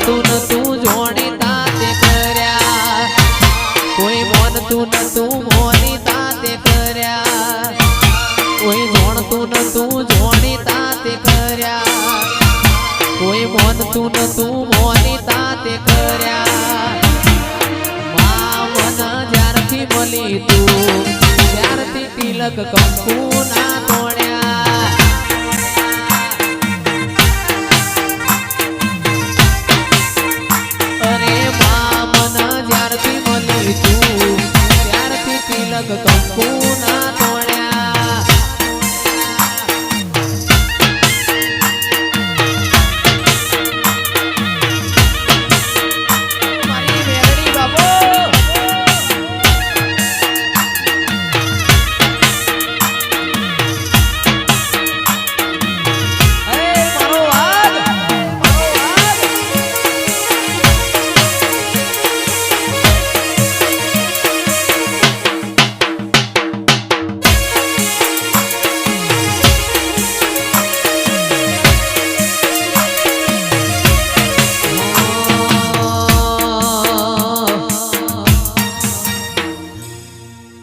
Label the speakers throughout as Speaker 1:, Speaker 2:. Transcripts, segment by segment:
Speaker 1: મોનતું નતું જોણી તાતે કર્યા કોઈ મોનતું નતું મોની તાતે કર્યા કોઈ જોણતું નતું જોણી તાતે કર્યા કોઈ મોનતું નતું મોની તાતે કર્યા માવન જ્યારથી મળી તું ત્યારથી તિલક કંકુ ના તોડ્યા અરે મામન જ્યારથી મળી તું ત્યારથી તિલક કંકુ ના તોડ્યા મારી મેરડી બાબો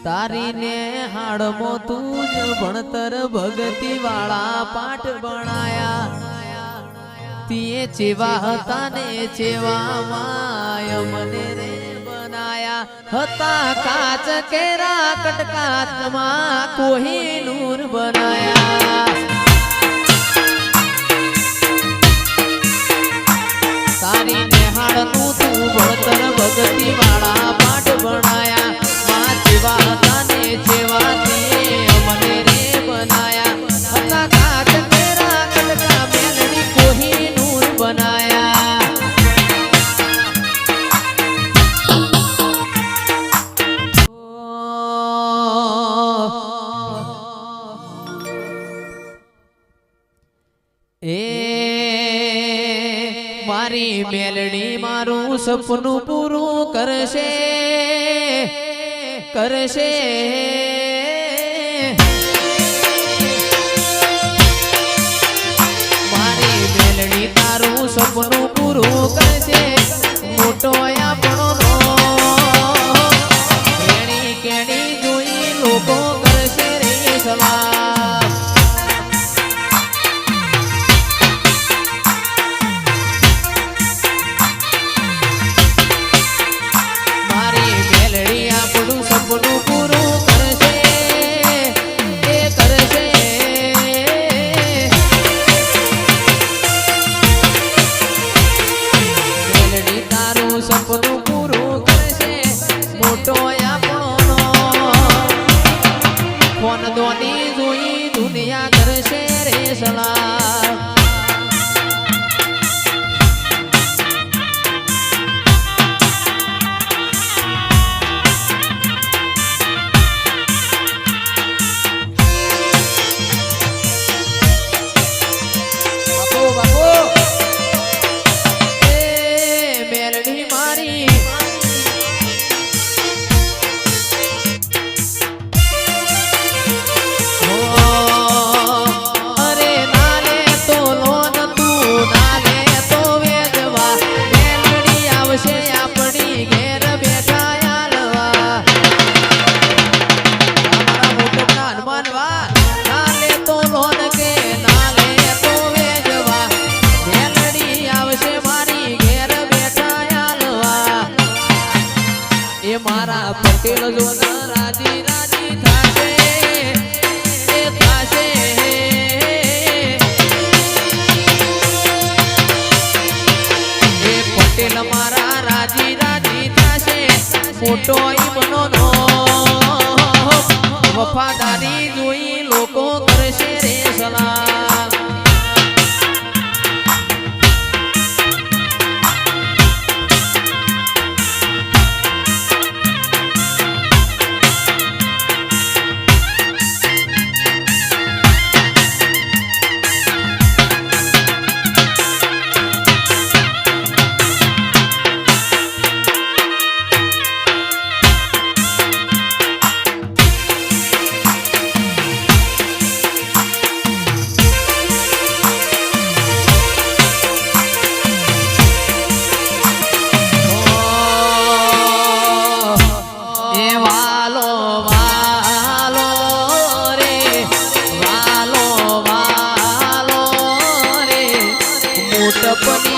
Speaker 1: તારીને હાડમો તું જ ભણતર ભગતી વાળા પાઠ ભણાયા તીએ ચેવા હતા ને ચેવા માય મને રે બનાયા હતા કાચ કેરા કટકાચમાં કોહિનૂર બનાયા તારીને હાડનું તું ભણતર ભગતી વાળા પાઠ ભણાયા જેવા હતા ને જેવા તે મને રે બનાયા હતા કાચ કેરા કટકા મેલડી કોહિનૂર બનાયા એ મારી મેલડી મારું સપનું પૂરું કરશે કરશે મારી મેલડી તારું સપનું પૂરું કરશે મોટો આપણો કેણી કેણી જોઈ લોકો કરશે રે સલામ મારી મેલડી આપણું સપનું પૂરું કરશે એ કરશે મેલડી તારું સપનું પૂરું કરશે મોટો આપણો ફોન દોની જોઈ દુનિયા કરશે રે સલામ મેલડી મારી અરે નાલે તો લોન તું નાલે તો વેદવા મેલડી આવશે આપણી ઘેર બેઠા આલવા અમારા મોટપના હનુમાન વા નાલે તો લોન કે નાલે તો વેદવા મેલડી આવશે મારી ઘેર એ મારા પટેલ જોના રાજી રાજી થાશે એ થાશે એ પટેલ મારા રાજી રાજી થાશે મોટો ઈમનો નો વફાદારી જોઈ લોકો કરશે રે સલામ સપની